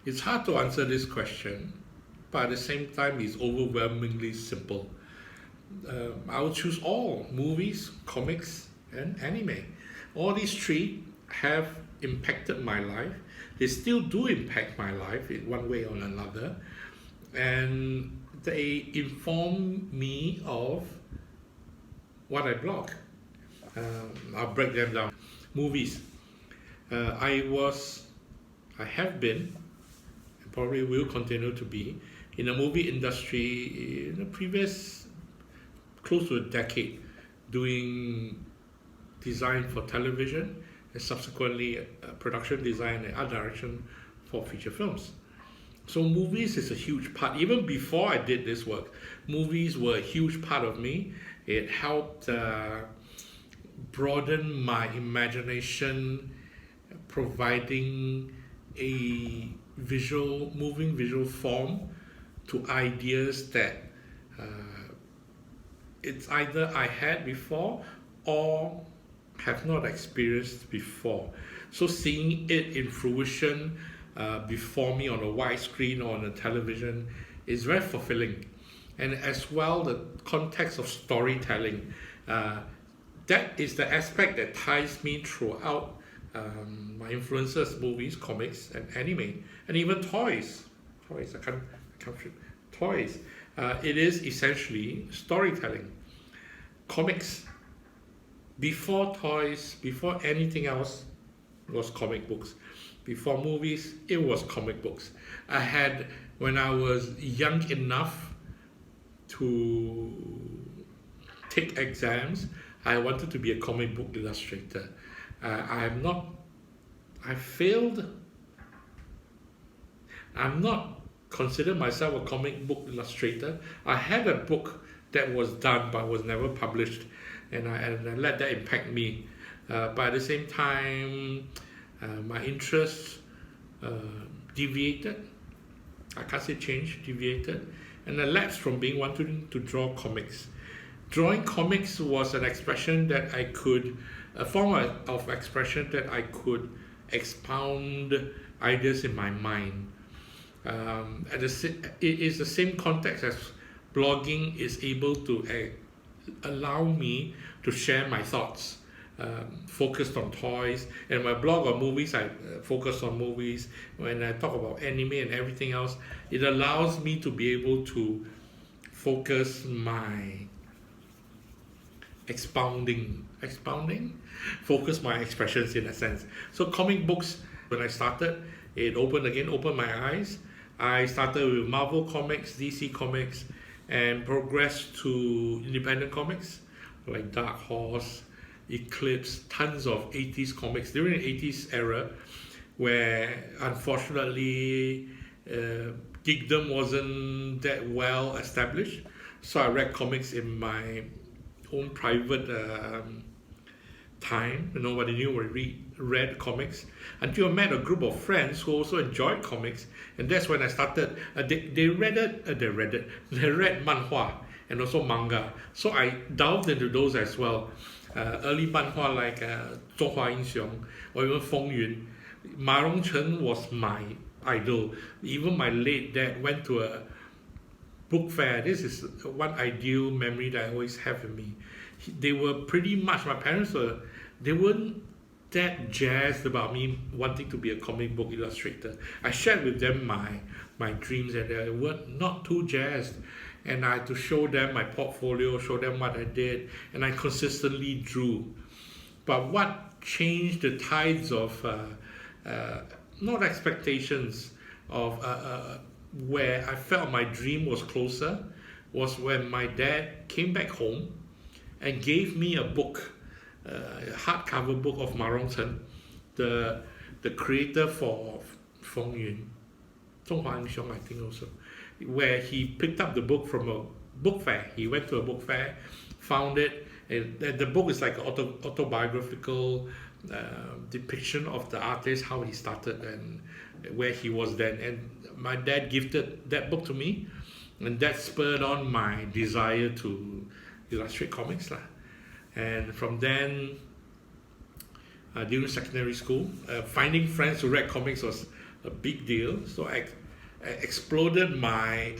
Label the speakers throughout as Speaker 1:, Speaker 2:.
Speaker 1: It's hard to answer this question, but at the same time, it's overwhelmingly simple. I will choose all movies, comics, and anime. All these three have impacted my life. They still do impact my life in one way or another, and they inform me of what I blog. I'll break them down. Movies. I was, I have been, and probably will continue to be, in the movie industry in the previous close to a decade, doing design for television and subsequently production design and art direction for feature films. So movies is a huge part. Even before I did this work, movies were a huge part of me. It helped broaden my imagination, providing a moving visual form to ideas that it's either I had before or have not experienced before. So seeing it in fruition before me on a wide screen or on a television is very fulfilling. And as well, the context of storytelling, that is the aspect that ties me throughout my influences, movies, comics, and anime, and even toys. Toys, I can't toys. It is essentially storytelling. Comics, before toys, before anything else, was comic books. Before movies, it was comic books. I had, when I was young enough to take exams, I wanted to be a comic book illustrator. I failed. I'm not consider myself a comic book illustrator. I had a book that was done but was never published, and I let that impact me. But at the same time, my interests deviated. I can't say changed, deviated, and I lapsed from being wanting to draw comics. Drawing comics was an expression that I could, a form of expression that I could expound ideas in my mind. It is the same context as blogging is able to allow me to share my thoughts, focused on toys. And my blog on movies, I focus on movies. When I talk about anime and everything else, it allows me to be able to focus my focus my expressions in a sense. So comic books, when I started, it opened my eyes. I started with Marvel Comics, DC Comics, and progressed to independent comics like Dark Horse, Eclipse, tons of 80s comics during the 80s era, where unfortunately geekdom wasn't that well established. So I read comics in my own private time. Nobody knew I read comics until I met a group of friends who also enjoyed comics, and that's when I started. They read manhwa and also manga, so I delved into those as well. Early manhwa like 中华英雄 or even 风云. Ma Rongchen was my idol. Even my late dad went to a book fair. This is one ideal memory that I always have in me. They were pretty much, my parents they weren't that jazzed about me wanting to be a comic book illustrator. I shared with them my dreams, and they were not too jazzed. And I had to show them my portfolio, show them what I did, and I consistently drew. But what changed the tides of, not expectations, of where I felt my dream was closer, was when my dad came back home and gave me a book, a hardcover book of Ma Rongchen, the creator for 风云, 中华英雄, I think also, where he picked up the book from a book fair. He went to a book fair, found it, and the book is like an autobiographical depiction of the artist, how he started and where he was then. And my dad gifted that book to me, and that spurred on my desire to illustrate comics. And from then, during secondary school, finding friends who read comics was a big deal. So I exploded my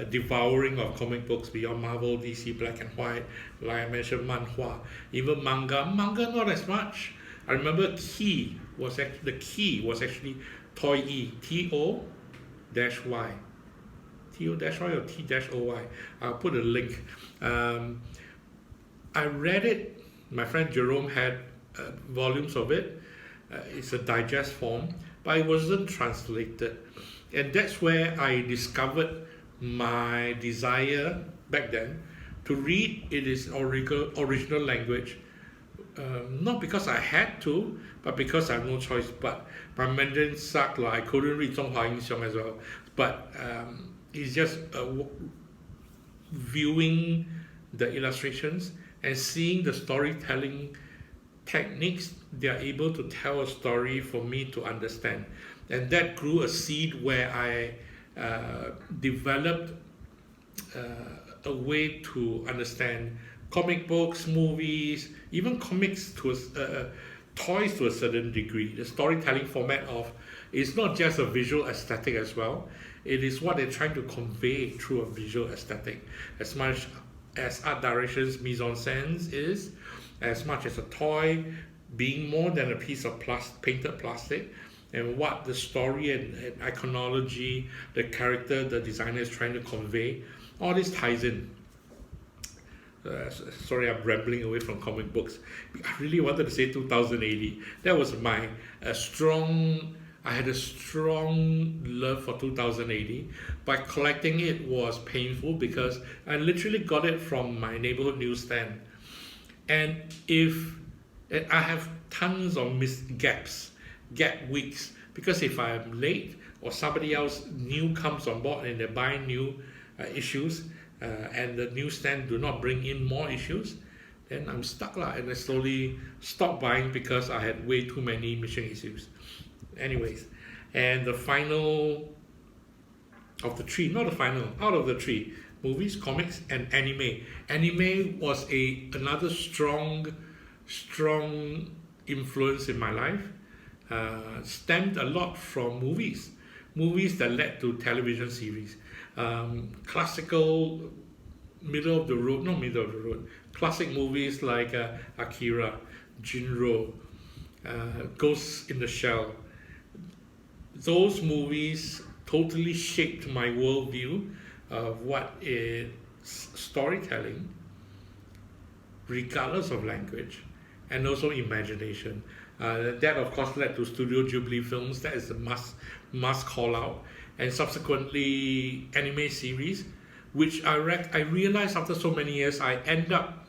Speaker 1: devouring of comic books beyond Marvel, DC, Black and White, like I mentioned, manhwa, even manga. Manga not as much. I remember the key was actually Toy E, T-O-Y. T-O-Y or T-O-Y. I'll put a link. I read it. My friend Jerome had volumes of it. It's a digest form, but it wasn't translated. And that's where I discovered my desire back then to read it is original language. Not because I had to, but because I have no choice. But my Mandarin sucked. Like, I couldn't read 中华英雄 as well. But it's just viewing the illustrations and seeing the storytelling techniques they are able to tell a story for me to understand. And that grew a seed where I developed a way to understand comic books, movies, even comics toys to a certain degree. The storytelling format of it's not just a visual aesthetic as well. It is what they're trying to convey through a visual aesthetic. As much as art directions, mise-en-scène is, as much as a toy being more than a piece of painted plastic, and what the story and iconology, the character, the designer is trying to convey, all this ties in. Sorry, I'm rambling away from comic books. I really wanted to say 2000 AD. That was my I had a strong love for 2000 AD, but collecting it was painful because I literally got it from my neighborhood newsstand. And I have tons of gap weeks, because if I'm late or somebody else new comes on board and they buy new issues, and the newsstand do not bring in more issues, then I'm stuck and I slowly stopped buying because I had way too many mission issues. Anyways, and the final of the three, not the final, out of the three, movies, comics, and anime. Anime was another strong influence in my life. Stemmed a lot from movies that led to television series. Classical classic movies like Akira, Jinro, Ghost in the Shell. Those movies totally shaped my worldview of what is storytelling, regardless of language, and also imagination. That of course led to Studio Ghibli films. That is a must call out, and subsequently anime series, which I realized after so many years I end up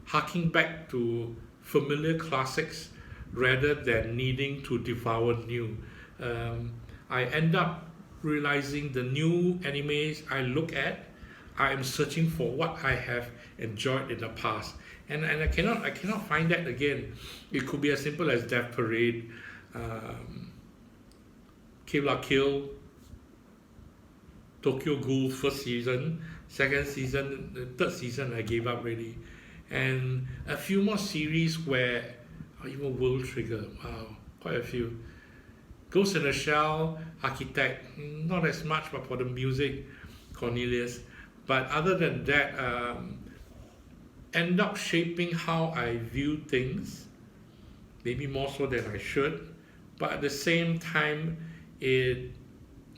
Speaker 1: harking back to familiar classics rather than needing to devour new. I end up realizing the new animes I look at, I am searching for what I have enjoyed in the past, and I cannot find that again. It could be as simple as Death Parade, Kill la Kill, Tokyo Ghoul first season, second season, the third season I gave up already, and a few more series where even World Trigger, wow, quite a few. Ghost in the Shell, Architect, not as much, but for the music, Cornelius. But other than that, end up shaping how I view things, maybe more so than I should. But at the same time, it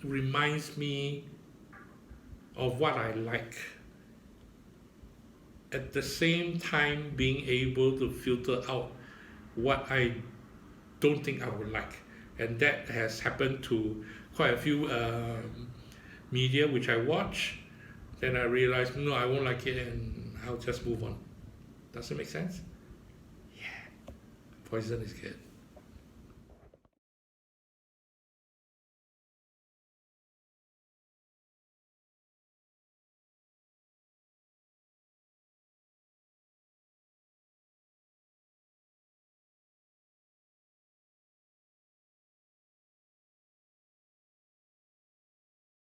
Speaker 1: reminds me of what I like. At the same time, being able to filter out what I don't think I would like. And that has happened to quite a few media which I watch. Then I realized, no, I won't like it, and I'll just move on. Does it make sense? Yeah. Poison is good.